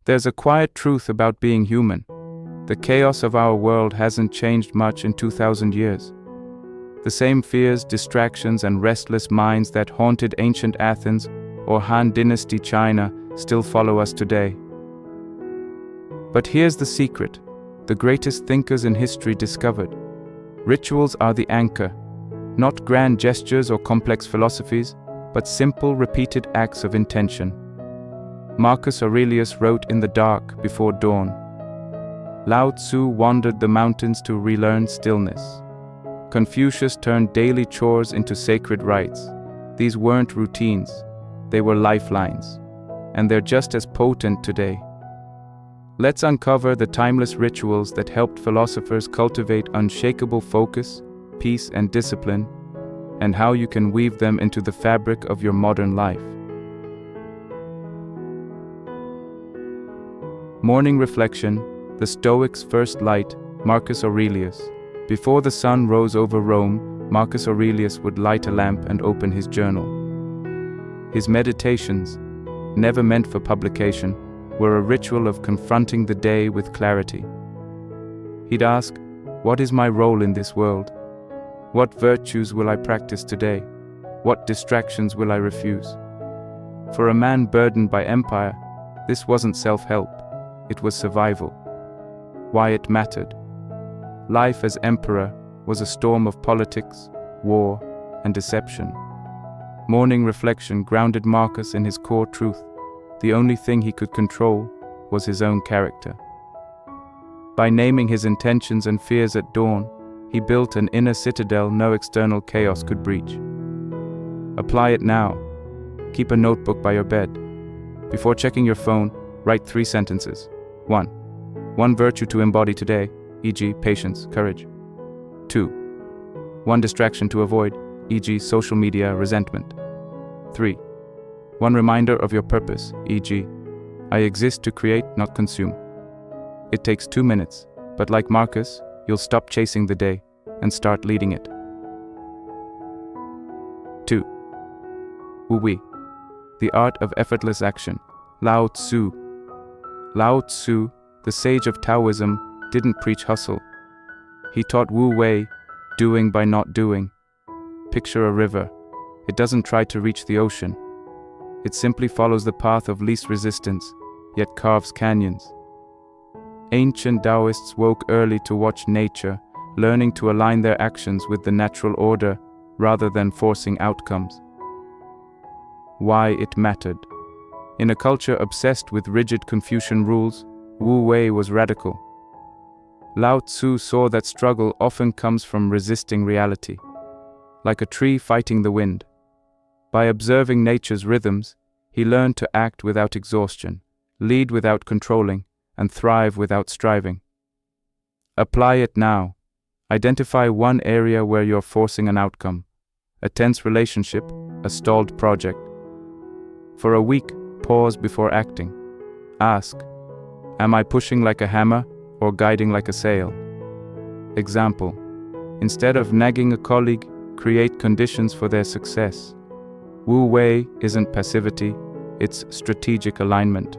There's a quiet truth about being human. The chaos of our world hasn't changed much in 2000 years. The same fears, distractions, and restless minds that haunted ancient Athens or Han Dynasty China still follow us today. But here's the secret the greatest thinkers in history discovered. Rituals are the anchor, not grand gestures or complex philosophies, but simple, repeated acts of intention. Marcus Aurelius wrote in the dark before dawn. Lao Tzu wandered the mountains to relearn stillness. Confucius turned daily chores into sacred rites. These weren't routines, they were lifelines. And they're just as potent today. Let's uncover the timeless rituals that helped philosophers cultivate unshakable focus, peace, and discipline, and how you can weave them into the fabric of your modern life. Morning reflection, the Stoics' first light, Marcus Aurelius. Before the sun rose over Rome, Marcus Aurelius would light a lamp and open his journal. His meditations, never meant for publication, were a ritual of confronting the day with clarity. He'd ask, "What is my role in this world? What virtues will I practice today? What distractions will I refuse?" For a man burdened by empire, this wasn't self-help, it was survival. Why it mattered. Life as emperor was a storm of politics, war, and deception. Morning reflection grounded Marcus in his core truth. The only thing he could control was his own character. By naming his intentions and fears at dawn, he built an inner citadel no external chaos could breach. Apply it now. Keep a notebook by your bed. Before checking your phone, write 3 sentences. 1. One virtue to embody today, e.g., patience, courage. 2. One distraction to avoid, e.g., social media, resentment. 3. One reminder of your purpose, e.g., I exist to create, not consume. It takes 2 minutes, but like Marcus, you'll stop chasing the day and start leading it. 2. Wu Wei, the art of effortless action, Lao Tzu. Lao Tzu, the sage of Taoism, didn't preach hustle. He taught Wu Wei, doing by not doing. Picture a river. It doesn't try to reach the ocean. It simply follows the path of least resistance, yet carves canyons. Ancient Taoists woke early to watch nature, learning to align their actions with the natural order rather than forcing outcomes. Why it mattered. In a culture obsessed with rigid Confucian rules, Wu Wei was radical. Lao Tzu saw that struggle often comes from resisting reality, like a tree fighting the wind. By observing nature's rhythms, he learned to act without exhaustion, lead without controlling, and thrive without striving. Apply it now. Identify one area where you're forcing an outcome, a tense relationship, a stalled project. For a week, pause before acting. Ask, am I pushing like a hammer or guiding like a sail? Example, instead of nagging a colleague, create conditions for their success. Wu Wei isn't passivity, it's strategic alignment.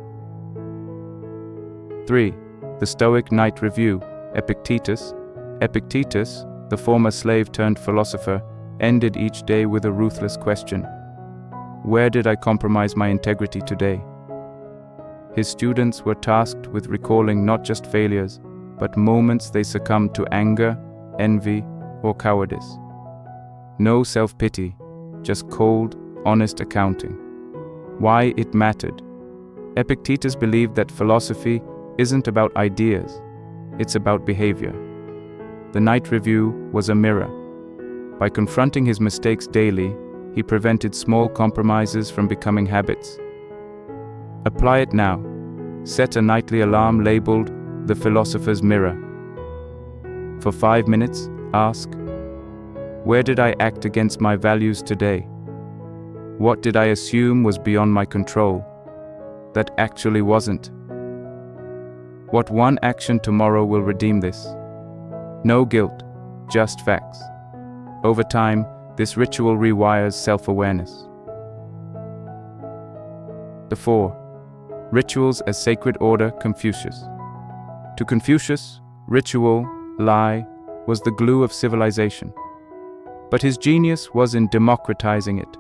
3. The Stoic Night Review, Epictetus. Epictetus, the former slave turned philosopher, ended each day with a ruthless question. Where did I compromise my integrity today? His students were tasked with recalling not just failures, but moments they succumbed to anger, envy, or cowardice. No self-pity, just cold, honest accounting. Why it mattered. Epictetus believed that philosophy isn't about ideas, it's about behavior. The night review was a mirror. By confronting his mistakes daily, he prevented small compromises from becoming habits. Apply it now. Set a nightly alarm labeled The Philosopher's Mirror. For 5 minutes, ask, where did I act against my values today? What did I assume was beyond my control, that actually wasn't? What one action tomorrow will redeem this? No guilt, just facts. Over time, this ritual rewires self-awareness. The 4. Rituals as sacred order, Confucius. To Confucius, ritual, lie, was the glue of civilization. But his genius was in democratizing it.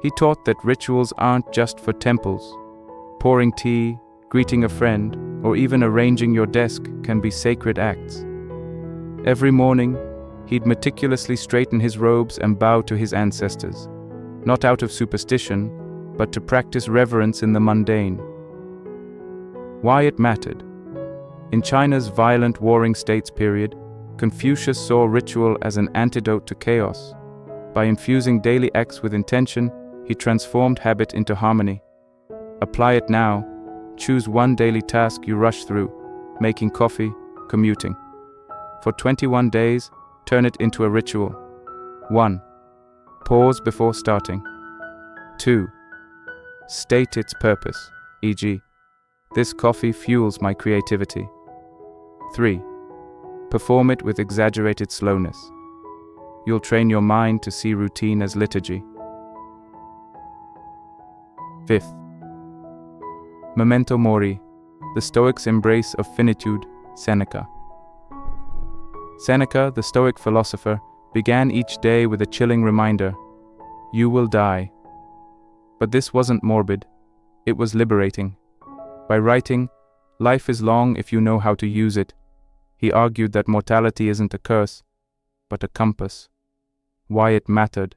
He taught that rituals aren't just for temples. Pouring tea, greeting a friend, or even arranging your desk can be sacred acts. Every morning, he'd meticulously straighten his robes and bow to his ancestors, not out of superstition, but to practice reverence in the mundane. Why it mattered. In China's violent warring states period, Confucius saw ritual as an antidote to chaos. By infusing daily acts with intention, he transformed habit into harmony. Apply it now. Choose one daily task you rush through, making coffee, commuting. For 21 days, turn it into a ritual. 1. Pause before starting. 2. State its purpose, e.g., this coffee fuels my creativity. 3. Perform it with exaggerated slowness. You'll train your mind to see routine as liturgy. 5th. Memento Mori, the Stoics' embrace of finitude, Seneca. Seneca, the Stoic philosopher, began each day with a chilling reminder, you will die. But this wasn't morbid, it was liberating. By writing, life is long if you know how to use it, he argued that mortality isn't a curse, but a compass. Why it mattered.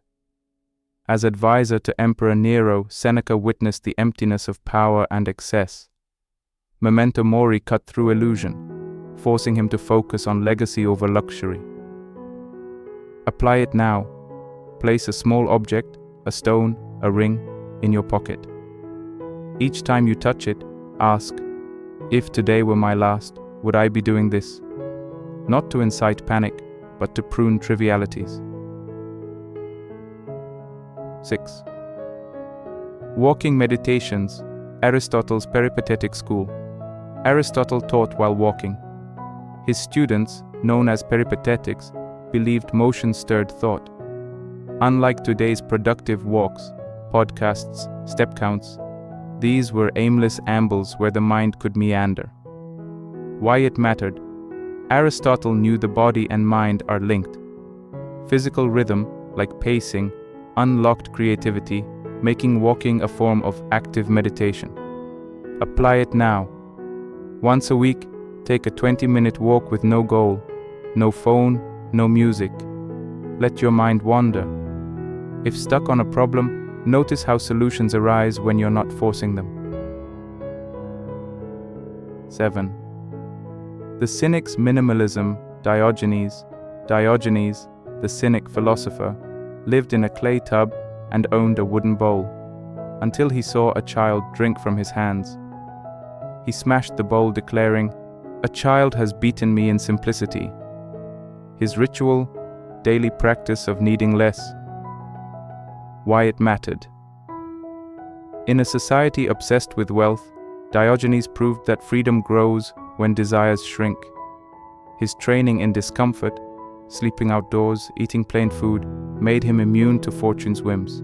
As advisor to Emperor Nero, Seneca witnessed the emptiness of power and excess. Memento Mori cut through illusion, forcing him to focus on legacy over luxury. Apply it now. Place a small object, a stone, a ring, in your pocket. Each time you touch it, ask, if today were my last, would I be doing this? Not to incite panic, but to prune trivialities. 6. Walking Meditations, Aristotle's Peripatetic School. Aristotle taught while walking. His students, known as peripatetics, believed motion stirred thought. Unlike today's productive walks, podcasts, step counts, these were aimless ambles where the mind could meander. Why it mattered. Aristotle knew the body and mind are linked. Physical rhythm, like pacing, unlocked creativity, making walking a form of active meditation. Apply it now. Once a week, take a 20-minute walk with no goal, no phone, no music. Let your mind wander. If stuck on a problem, notice how solutions arise when you're not forcing them. 7. The Cynic's minimalism, Diogenes, the Cynic philosopher, lived in a clay tub and owned a wooden bowl, until he saw a child drink from his hands. He smashed the bowl, declaring, "A child has beaten me in simplicity." His ritual, daily practice of needing less. Why it mattered. In a society obsessed with wealth, Diogenes proved that freedom grows when desires shrink. His training in discomfort, sleeping outdoors, eating plain food, made him immune to fortune's whims.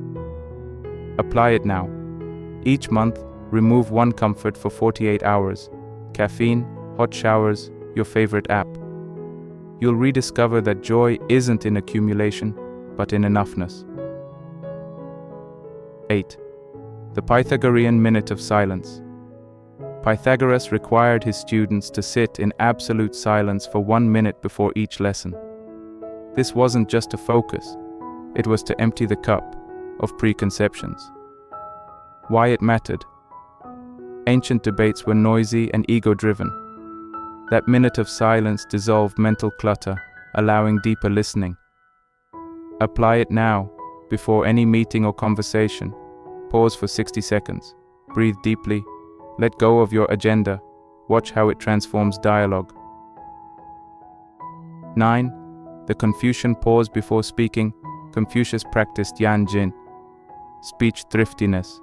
Apply it now. Each month, remove one comfort for 48 hours. Caffeine, hot showers, your favorite app. You'll rediscover that joy isn't in accumulation, but in enoughness. 8. The Pythagorean Minute of Silence. Pythagoras required his students to sit in absolute silence for 1 minute before each lesson. This wasn't just to focus, it was to empty the cup of preconceptions. Why it mattered. Ancient debates were noisy and ego-driven. That minute of silence dissolved mental clutter, allowing deeper listening. Apply it now, before any meeting or conversation. Pause for 60 seconds. Breathe deeply. Let go of your agenda. Watch how it transforms dialogue. 9. The Confucian pause before speaking. Confucius practiced Yan Jin, speech thriftiness.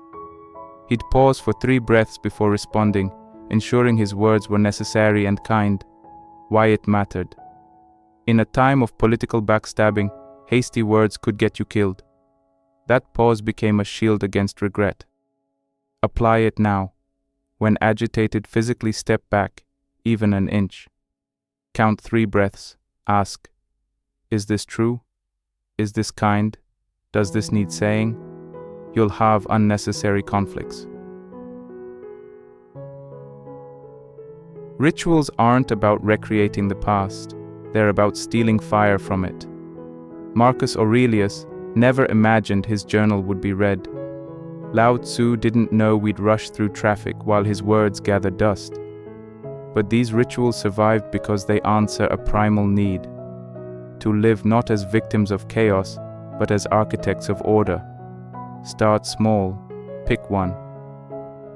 He'd pause for 3 breaths before responding, ensuring his words were necessary and kind. Why it mattered. In a time of political backstabbing, hasty words could get you killed. That pause became a shield against regret. Apply it now. When agitated, physically step back, even an inch. Count 3 breaths. Ask, is this true? Is this kind? Does this need saying? You'll have unnecessary conflicts. Rituals aren't about recreating the past, they're about stealing fire from it. Marcus Aurelius never imagined his journal would be read. Lao Tzu didn't know we'd rush through traffic while his words gathered dust. But these rituals survived because they answer a primal need: to live not as victims of chaos, but as architects of order. Start small, pick one.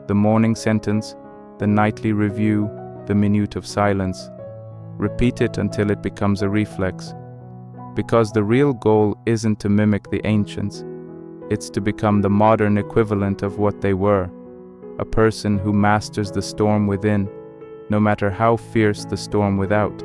The morning sentence, the nightly review, the minute of silence. Repeat it until it becomes a reflex. Because the real goal isn't to mimic the ancients, it's to become the modern equivalent of what they were, a person who masters the storm within, no matter how fierce the storm without.